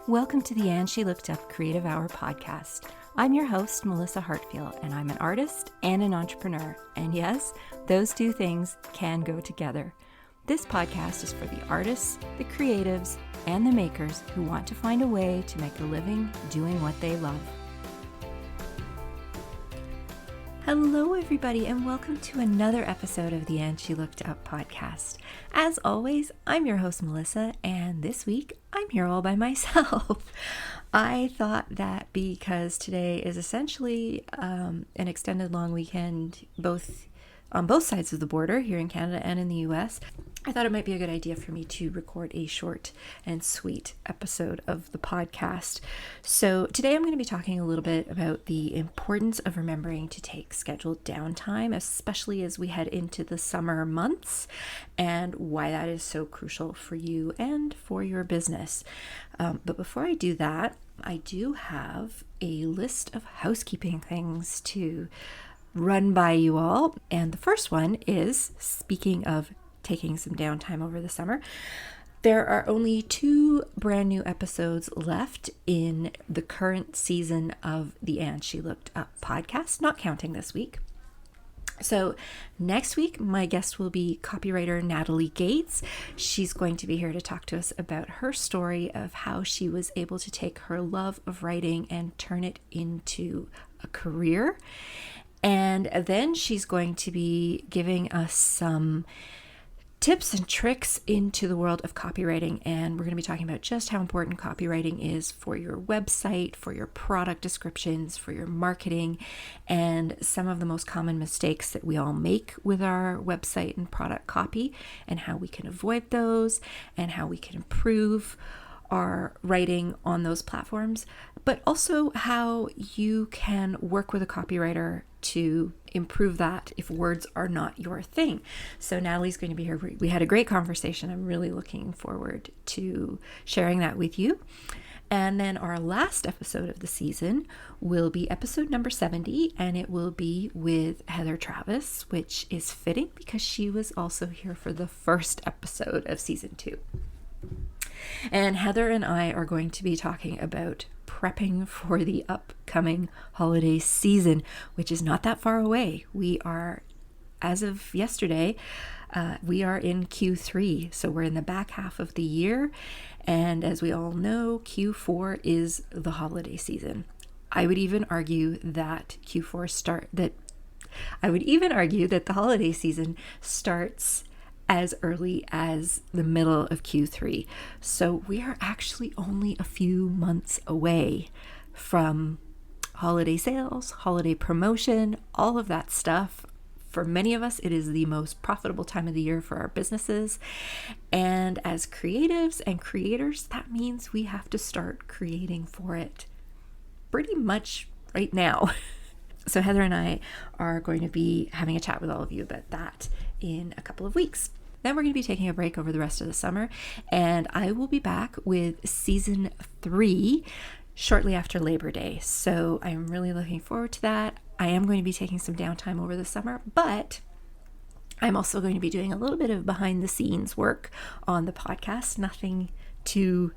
Welcome to the And She Looked Up Creative Hour podcast. I'm your host, Melissa Hartfield, and I'm an artist and an entrepreneur. And yes, those two things can go together. This podcast is for the artists, the creatives, and the makers who want to find a way to make a living doing what they love. Hello, everybody, and welcome to another episode of the And She Looked Up podcast. As always, I'm your host, Melissa, and this week I'm here all by myself. I thought that because today is essentially an extended long weekend, on both sides of the border, here in Canada and in the US, I thought it might be a good idea for me to record a short and sweet episode of the podcast. So today I'm going to be talking a little bit about the importance of remembering to take scheduled downtime, especially as we head into the summer months, and why that is so crucial for you and for your business. But before I do that, I do have a list of housekeeping things to run by you all. And the first one is, speaking of taking some downtime over the summer, there are only 2 brand new episodes left in the current season of the And She Looked Up podcast, not counting this week. So next week, my guest will be copywriter Natalie Gates. She's going to be here to talk to us about her story of how she was able to take her love of writing and turn it into a career. And then she's going to be giving us some tips and tricks into the world of copywriting. And we're going to be talking about just how important copywriting is for your website, for your product descriptions, for your marketing, and some of the most common mistakes that we all make with our website and product copy, and how we can avoid those, and how we can improve our writing on those platforms, but also how you can work with a copywriter to improve that if words are not your thing. So Natalie's going to be here. We had a great conversation. I'm really looking forward to sharing that with you. And then our last episode of the season will be episode number 70, and it will be with Heather Travis, which is fitting because she was also here for the first episode of season 2. And Heather and I are going to be talking about prepping for the upcoming holiday season, which is not that far away. We are, as of yesterday, we are in Q3, so we're in the back half of the year. And as we all know, Q4 is the holiday season. I would even argue that the holiday season starts as early as the middle of Q3. So we are actually only a few months away from holiday sales, holiday promotion, all of that stuff. For many of us, it is the most profitable time of the year for our businesses. And as creatives and creators, that means we have to start creating for it pretty much right now. So Heather and I are going to be having a chat with all of you about that in a couple of weeks. Then we're going to be taking a break over the rest of the summer, and I will be back with season 3 shortly after Labor Day. So I'm really looking forward to that. I am going to be taking some downtime over the summer, but I'm also going to be doing a little bit of behind the scenes work on the podcast. Nothing too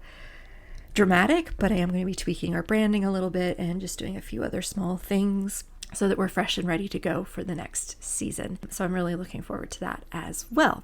dramatic, but I am going to be tweaking our branding a little bit and just doing a few other small things so that we're fresh and ready to go for the next season. So I'm really looking forward to that as well.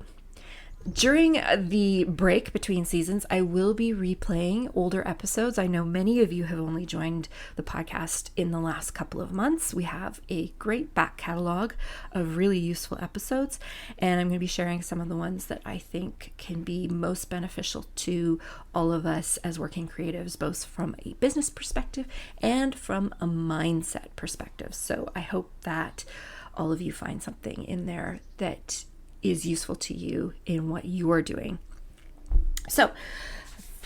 During the break between seasons, I will be replaying older episodes. I know many of you have only joined the podcast in the last couple of months. We have a great back catalog of really useful episodes, and I'm going to be sharing some of the ones that I think can be most beneficial to all of us as working creatives, both from a business perspective and from a mindset perspective. So I hope that all of you find something in there that is useful to you in what you're doing. So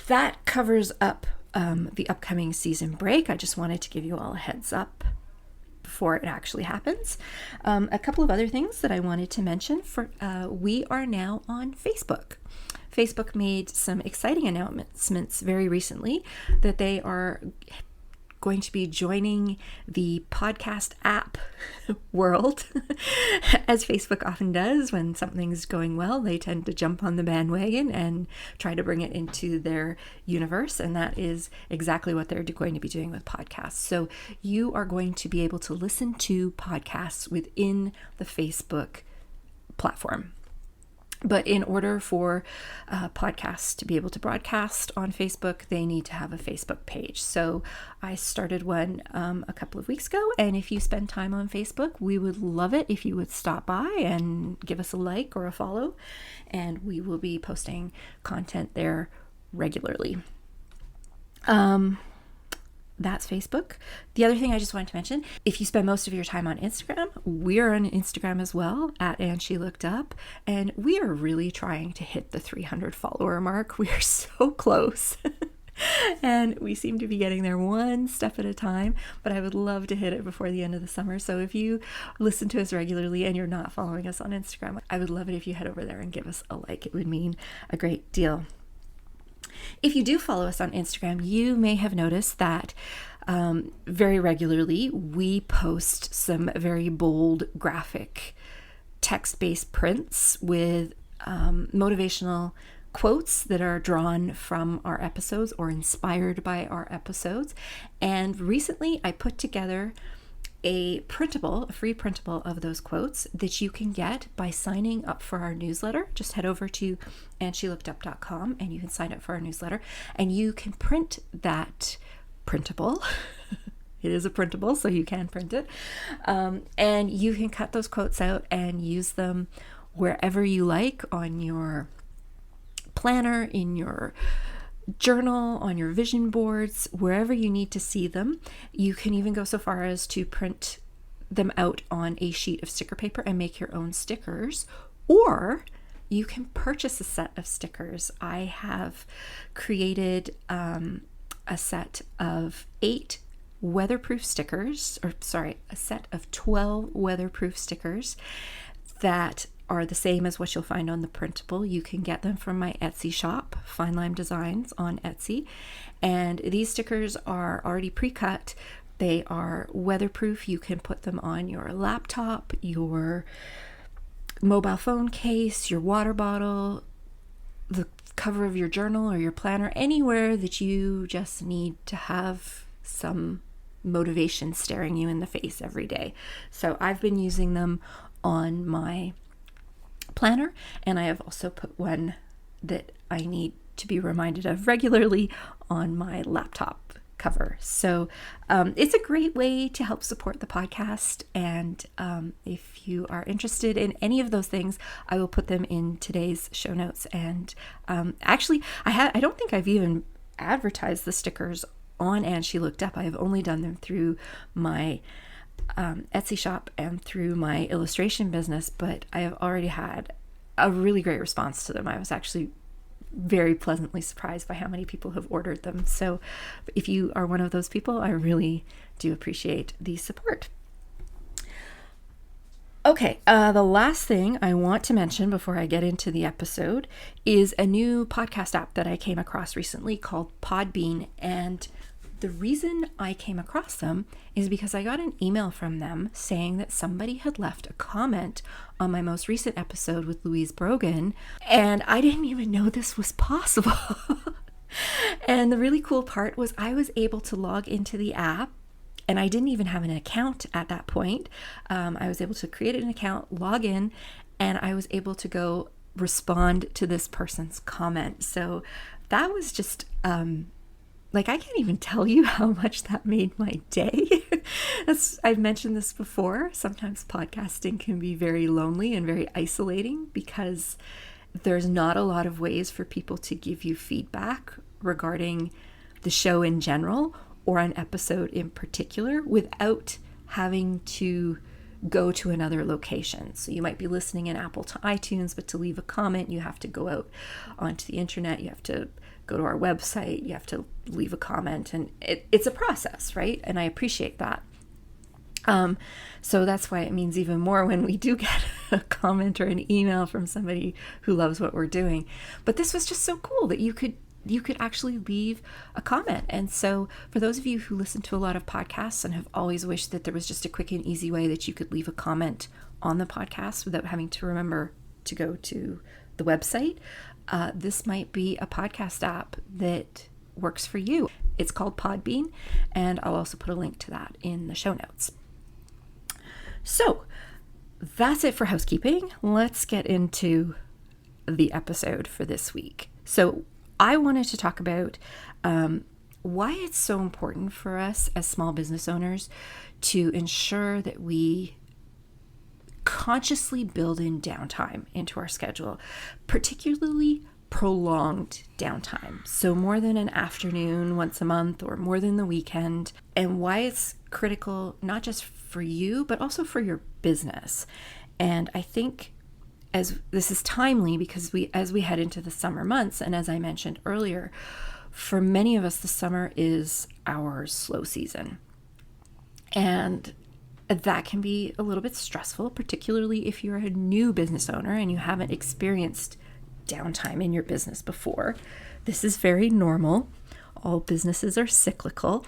that covers up the upcoming season break. I just wanted to give you all a heads up before it actually happens. A couple of other things that I wanted to mention. We are now on Facebook. Facebook made some exciting announcements very recently that they are going to be joining the podcast app world, as Facebook often does when something's going well. They tend to jump on the bandwagon and try to bring it into their universe, and that is exactly what they're going to be doing with podcasts. So you are going to be able to listen to podcasts within the Facebook platform. But in order for podcasts to be able to broadcast on Facebook, they need to have a Facebook page. So I started one a couple of weeks ago. And if you spend time on Facebook, we would love it if you would stop by and give us a like or a follow. And we will be posting content there regularly. That's Facebook. The other thing I just wanted to mention, if you spend most of your time on Instagram, we're on Instagram as well, at And She Looked Up, and we are really trying to hit the 300 follower mark. We are so close. And we seem to be getting there one step at a time, but I would love to hit it before the end of the summer. So if you listen to us regularly and you're not following us on Instagram, I would love it if you head over there and give us a like. It would mean a great deal. If you do follow us on Instagram, you may have noticed that very regularly we post some very bold graphic text-based prints with motivational quotes that are drawn from our episodes or inspired by our episodes. And recently I put together a free printable of those quotes that you can get by signing up for our newsletter. Just head over to andshelookedup.com and you can sign up for our newsletter, and you can print that printable. It is a printable, so you can print it. And you can cut those quotes out and use them wherever you like, on your planner, in your journal, on your vision boards, wherever you need to see them. You can even go so far as to print them out on a sheet of sticker paper and make your own stickers, or you can purchase a set of stickers. I have created a set of 8 weatherproof stickers, a set of 12 weatherproof stickers that are the same as what you'll find on the printable. You can get them from my Etsy shop, Fine Lime Designs on Etsy. And these stickers are already pre-cut. They are weatherproof. You can put them on your laptop, your mobile phone case, your water bottle, the cover of your journal or your planner, anywhere that you just need to have some motivation staring you in the face every day. So I've been using them on my planner, and I have also put one that I need to be reminded of regularly on my laptop cover. So it's a great way to help support the podcast, and if you are interested in any of those things, I will put them in today's show notes. And actually I don't think I've even advertised the stickers on And She Looked Up. I have only done them through my Etsy shop and through my illustration business, but I have already had a really great response to them. I was actually very pleasantly surprised by how many people have ordered them. So if you are one of those people, I really do appreciate the support. Okay, the last thing I want to mention before I get into the episode is a new podcast app that I came across recently called Podbean. And the reason I came across them is because I got an email from them saying that somebody had left a comment on my most recent episode with Louise Brogan, and I didn't even know this was possible. And the really cool part was I was able to log into the app, and I didn't even have an account at that point. I was able to create an account, log in, and I was able to go respond to this person's comment. So that was just I can't even tell you how much that made my day. I've mentioned this before. Sometimes podcasting can be very lonely and very isolating because there's not a lot of ways for people to give you feedback regarding the show in general or an episode in particular without having to go to another location. So you might be listening in Apple to iTunes, but to leave a comment, you have to go out onto the internet. You have to go to our website. You have to leave a comment, and it's a process, right? And I appreciate that. So that's why it means even more when we do get a comment or an email from somebody who loves what we're doing. But this was just so cool that you could you could actually leave a comment. And so for those of you who listen to a lot of podcasts and have always wished that there was just a quick and easy way that you could leave a comment on the podcast without having to remember to go to the website, this might be a podcast app that works for you. It's called Podbean, and I'll also put a link to that in the show notes. So that's it for housekeeping. Let's get into the episode for this week. So I wanted to talk about why it's so important for us as small business owners to ensure that we consciously build in downtime into our schedule, particularly prolonged downtime. So more than an afternoon once a month or more than the weekend, and why it's critical, not just for you, but also for your business. And I think as this is timely because as we head into the summer months, and as I mentioned earlier, for many of us, the summer is our slow season. And that can be a little bit stressful, particularly if you're a new business owner and you haven't experienced downtime in your business before. This is very normal. All businesses are cyclical.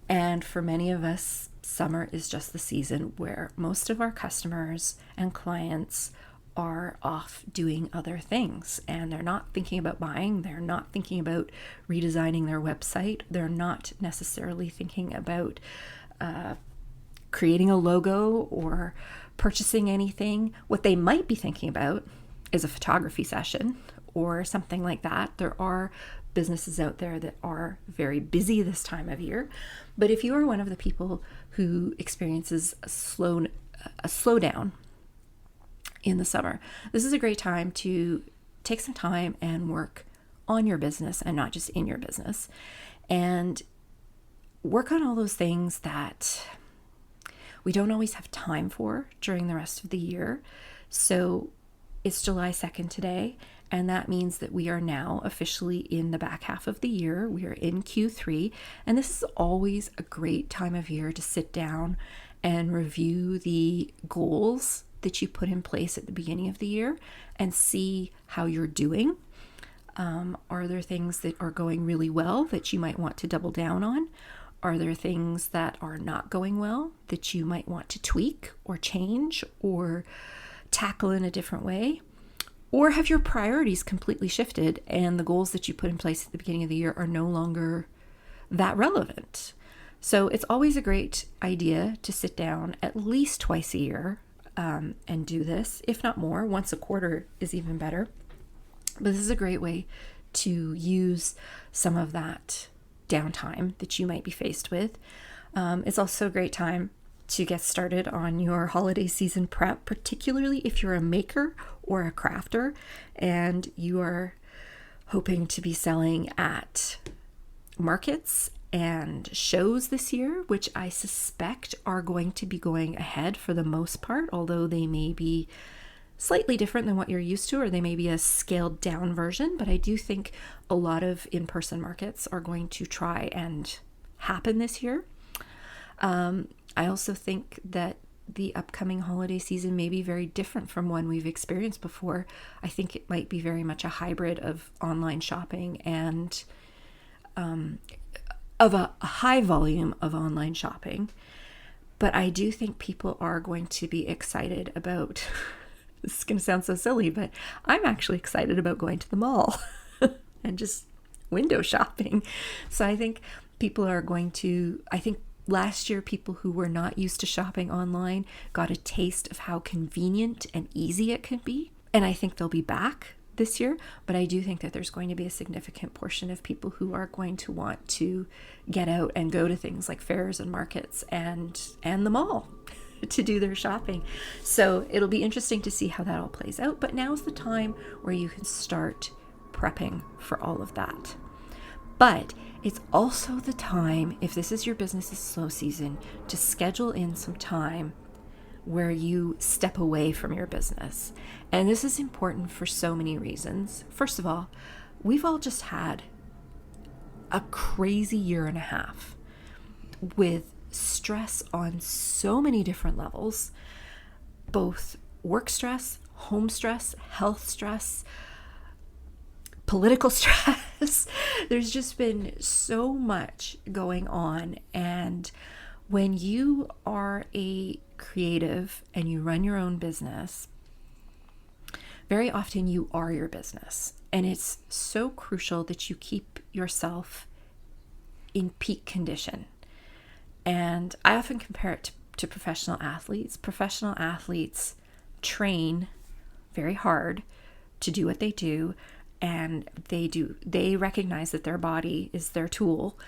And for many of us, summer is just the season where most of our customers and clients are off doing other things, and they're not thinking about buying, they're not thinking about redesigning their website, they're not necessarily thinking about creating a logo or purchasing anything. What they might be thinking about is a photography session or something like that. There are businesses out there that are very busy this time of year, but if you are one of the people who experiences a slowdown in the summer, this is a great time to take some time and work on your business and not just in your business, and work on all those things that we don't always have time for during the rest of the year. So it's July 2nd today, and that means that we are now officially in the back half of the year. We are in Q3, and this is always a great time of year to sit down and review the goals that you put in place at the beginning of the year and see how you're doing. Are there things that are going really well that you might want to double down on? Are there things that are not going well that you might want to tweak or change or tackle in a different way? Or have your priorities completely shifted and the goals that you put in place at the beginning of the year are no longer that relevant? So it's always a great idea to sit down at least twice a year and do this, if not more. Once a quarter is even better. But this is a great way to use some of that downtime that you might be faced with. It's also a great time to get started on your holiday season prep, particularly if you're a maker or a crafter and you are hoping to be selling at markets and shows this year, which I suspect are going to be going ahead for the most part, although they may be slightly different than what you're used to, or they may be a scaled down version. But I do think a lot of in-person markets are going to try and happen this year. I also think that the upcoming holiday season may be very different from one we've experienced before. I think it might be very much a hybrid of online shopping and of a high volume of online shopping. But I do think people are going to be excited about, this is going to sound so silly, but I'm actually excited about going to the mall and just window shopping. So I think people are going to, I think last year, people who were not used to shopping online got a taste of how convenient and easy it can be. And I think they'll be back this year, but I do think that there's going to be a significant portion of people who are going to want to get out and go to things like fairs and markets and the mall to do their shopping. So it'll be interesting to see how that all plays out, but now's the time where you can start prepping for all of that. But it's also the time, if this is your business's slow season, to schedule in some time where you step away from your business. And this is important for so many reasons. First of all, we've all just had a crazy year and a half with stress on so many different levels, both work stress, home stress, health stress, political stress, There's just been so much going on. And when you are a creative and you run your own business, very often you are your business. And it's so crucial that you keep yourself in peak condition. And I often compare it to professional athletes. Professional athletes train very hard to do what they do, and they recognize that their body is their tool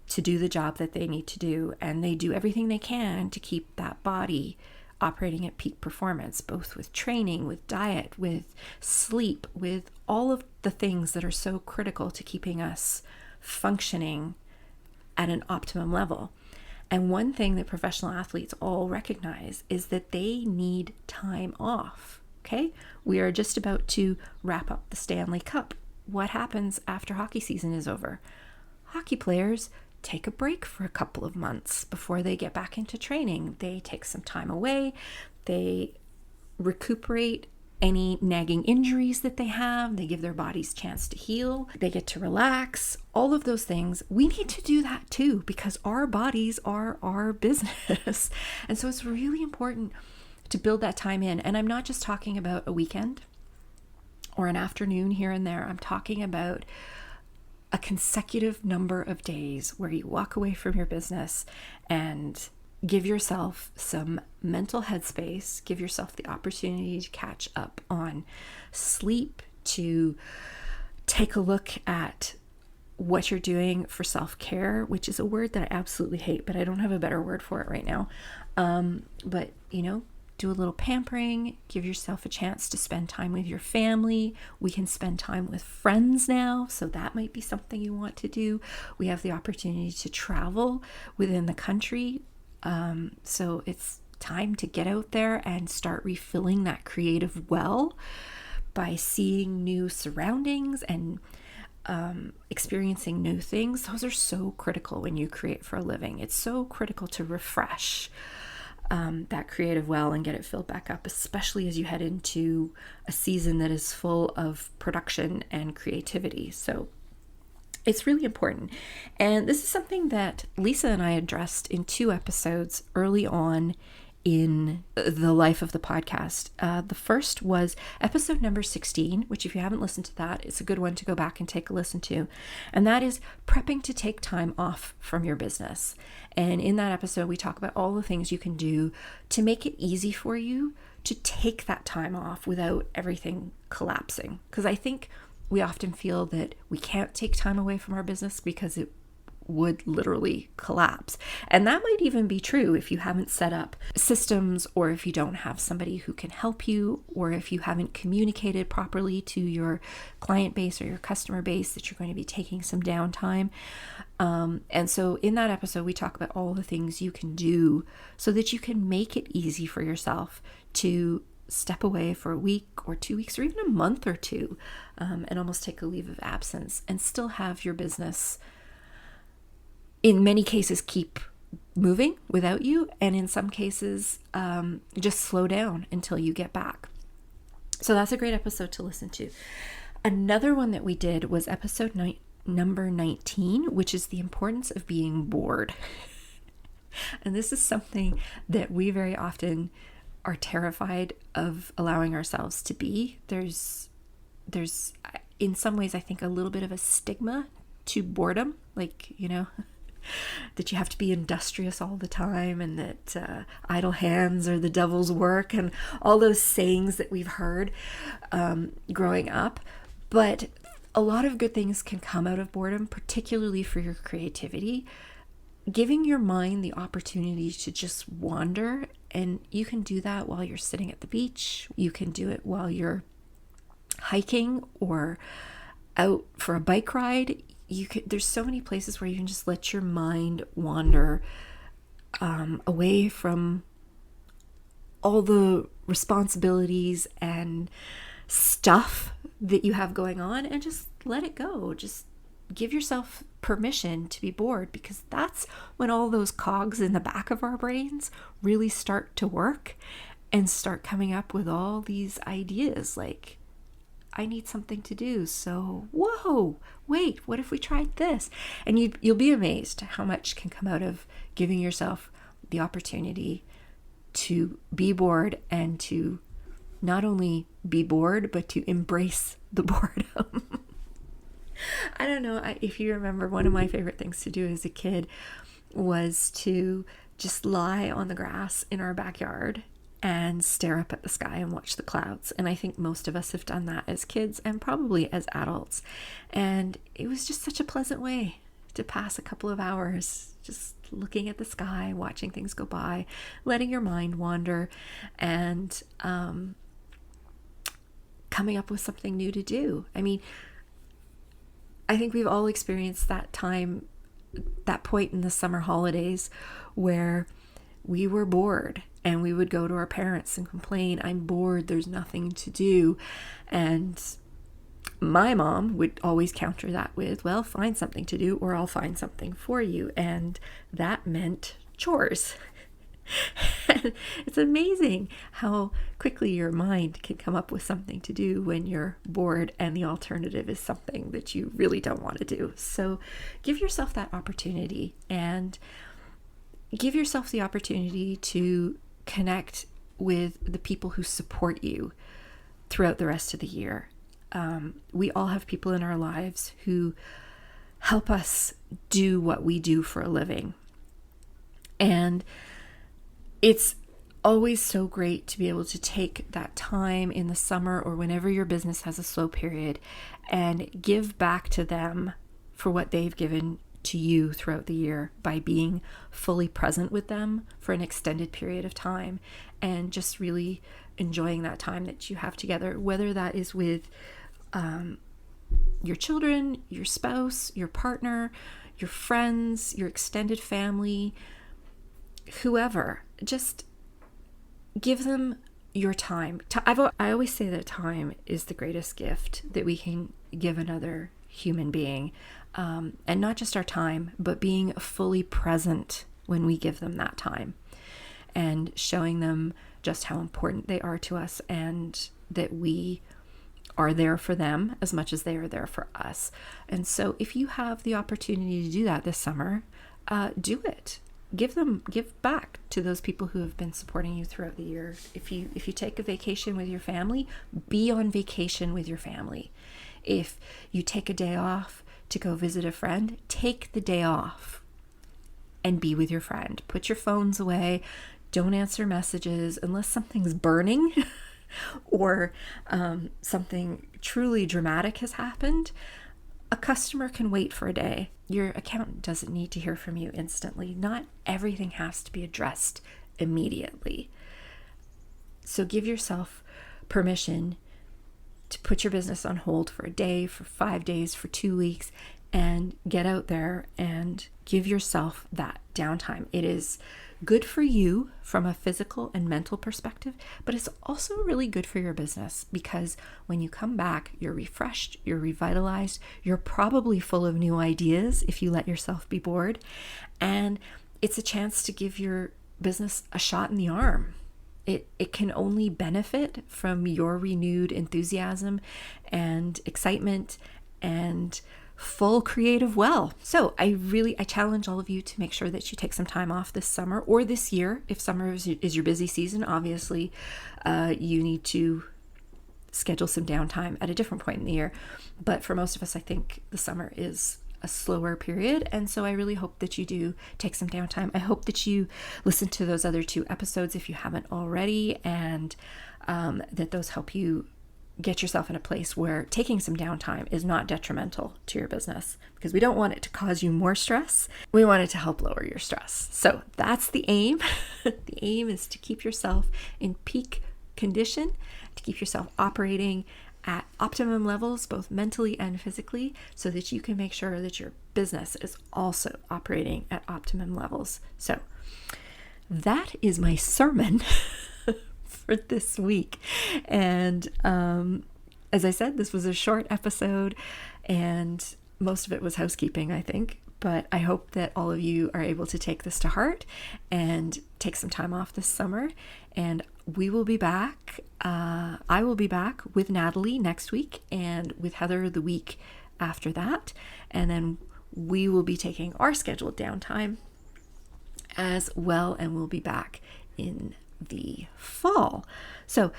to do the job that they need to do, and they do everything they can to keep that body operating at peak performance, both with training, with diet, with sleep, with all of the things that are so critical to keeping us functioning at an optimum level. And one thing that professional athletes all recognize is that they need time off. Okay, we are just about to wrap up the Stanley Cup. What happens after hockey season is over? Hockey players take a break for a couple of months before they get back into training. They take some time away. They recuperate any nagging injuries that they have. They give their bodies a chance to heal. They get to relax. All of those things. We need to do that too, because our bodies are our business. And so it's really important to build that time in. And I'm not just talking about a weekend or an afternoon here and there. I'm talking about a consecutive number of days where you walk away from your business and give yourself some mental headspace, give yourself the opportunity to catch up on sleep, to take a look at what you're doing for self-care, which is a word that I absolutely hate, but I don't have a better word for it right now. But, do a little pampering, give yourself a chance to spend time with your family. We can spend time with friends now, so that might be something you want to do. We have the opportunity to travel within the country. So it's time to get out there and start refilling that creative well by seeing new surroundings and experiencing new things. Those are so critical when you create for a living. It's so critical to refresh that creative well and get it filled back up, especially as you head into a season that is full of production and creativity. So it's really important. And this is something that Lisa and I addressed in 2 episodes early on in the life of the podcast. The first was episode number 16, which if you haven't listened to that, it's a good one to go back and take a listen to. And that is prepping to take time off from your business. And in that episode, we talk about all the things you can do to make it easy for you to take that time off without everything collapsing. Because I think we often feel that we can't take time away from our business because it would literally collapse. And that might even be true if you haven't set up systems, or if you don't have somebody who can help you, or if you haven't communicated properly to your client base or your customer base that you're going to be taking some downtime. And so in that episode, we talk about all the things you can do so that you can make it easy for yourself to step away for a week or 2 weeks or even a month or 2, and almost take a leave of absence and still have your business in many cases keep moving without you, and in some cases just slow down until you get back. So that's a great episode to listen to. Another one that we did was episode number 19, which is the importance of being bored. And this is something that we very often are terrified of allowing ourselves to be. There's in some ways, I think, a little bit of a stigma to boredom, like, that you have to be industrious all the time, and that idle hands are the devil's work, and all those sayings that we've heard growing up. But a lot of good things can come out of boredom, particularly for your creativity. Giving your mind the opportunity to just wander, and you can do that while you're sitting at the beach. You can do it while you're hiking or out for a bike ride. There's so many places where you can just let your mind wander away from all the responsibilities and stuff that you have going on, and just let it go. Just give yourself permission to be bored, because that's when all those cogs in the back of our brains really start to work and start coming up with all these ideas like, I need something to do. So, whoa, wait, what if we tried this? And you'll be amazed how much can come out of giving yourself the opportunity to be bored, and to not only be bored, but to embrace the boredom. I don't know if you remember, one of my favorite things to do as a kid was to just lie on the grass in our backyard and stare up at the sky and watch the clouds. And I think most of us have done that as kids and probably as adults. And it was just such a pleasant way to pass a couple of hours, just looking at the sky, watching things go by, letting your mind wander, and coming up with something new to do. I mean, I think we've all experienced that time, that point in the summer holidays where we were bored and we would go to our parents and complain, I'm bored, there's nothing to do. And my mom would always counter that with, well, find something to do or I'll find something for you. And that meant chores. It's amazing how quickly your mind can come up with something to do when you're bored and the alternative is something that you really don't want to do. So give yourself that opportunity, and give yourself the opportunity to connect with the people who support you throughout the rest of the year. We all have people in our lives who help us do what we do for a living. And it's always so great to be able to take that time in the summer or whenever your business has a slow period and give back to them for what they've given to you throughout the year by being fully present with them for an extended period of time, and just really enjoying that time that you have together, whether that is with your children, your spouse, your partner, your friends, your extended family, whoever. Just give them your time. I always say that time is the greatest gift that we can give another human being, and not just our time, but being fully present when we give them that time, and showing them just how important they are to us, and that we are there for them as much as they are there for us. And so if you have the opportunity to do that this summer, do it. Give back to those people who have been supporting you throughout the year. If you take a vacation with your family, be on vacation with your family. If you take a day off to go visit a friend, take the day off and be with your friend. Put your phones away. Don't answer messages unless something's burning or something truly dramatic has happened. A customer can wait for a day. Your accountant doesn't need to hear from you instantly. Not everything has to be addressed immediately. So give yourself permission to put your business on hold for a day, for 5 days, for 2 weeks, and get out there and give yourself that downtime. It is good for you from a physical and mental perspective, but it's also really good for your business, because when you come back, you're refreshed, you're revitalized, you're probably full of new ideas if you let yourself be bored, and it's a chance to give your business a shot in the arm. It can only benefit from your renewed enthusiasm and excitement and full creative well. So I challenge all of you to make sure that you take some time off this summer or this year. If summer is your busy season, obviously you need to schedule some downtime at a different point in the year. But for most of us, I think the summer is a slower period. And so I really hope that you do take some downtime. I hope that you listen to those other 2 episodes if you haven't already, and that those help you get yourself in a place where taking some downtime is not detrimental to your business, because we don't want it to cause you more stress. We want it to help lower your stress. So that's the aim. The aim is to keep yourself in peak condition, to keep yourself operating at optimum levels, both mentally and physically, so that you can make sure that your business is also operating at optimum levels. So that is my sermon for this week. And as I said, this was a short episode, and most of it was housekeeping, I think. But I hope that all of you are able to take this to heart and take some time off this summer. And we will be back. I will be back with Natalie next week and with Heather the week after that. And then we will be taking our scheduled downtime as well, and we'll be back in the fall. So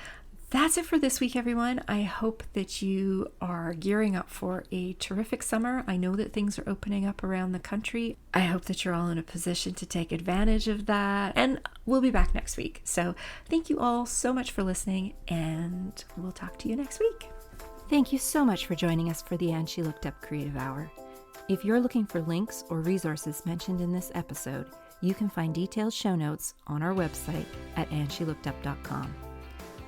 that's it for this week, everyone. I hope that you are gearing up for a terrific summer. I know that things are opening up around the country. I hope that you're all in a position to take advantage of that. And we'll be back next week. So thank you all so much for listening, and we'll talk to you next week. Thank you so much for joining us for the And She Looked Up Creative Hour. If you're looking for links or resources mentioned in this episode, you can find detailed show notes on our website at andshelookedup.com.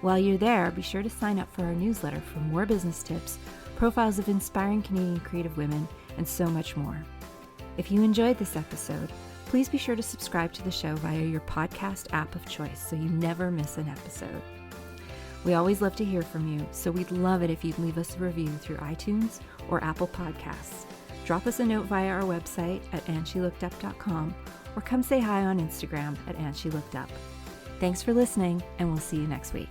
While you're there, be sure to sign up for our newsletter for more business tips, profiles of inspiring Canadian creative women, and so much more. If you enjoyed this episode, please be sure to subscribe to the show via your podcast app of choice so you never miss an episode. We always love to hear from you, so we'd love it if you'd leave us a review through iTunes or Apple Podcasts. Drop us a note via our website at andshelookedup.com or come say hi on Instagram at andshelookedup. Thanks for listening, and we'll see you next week.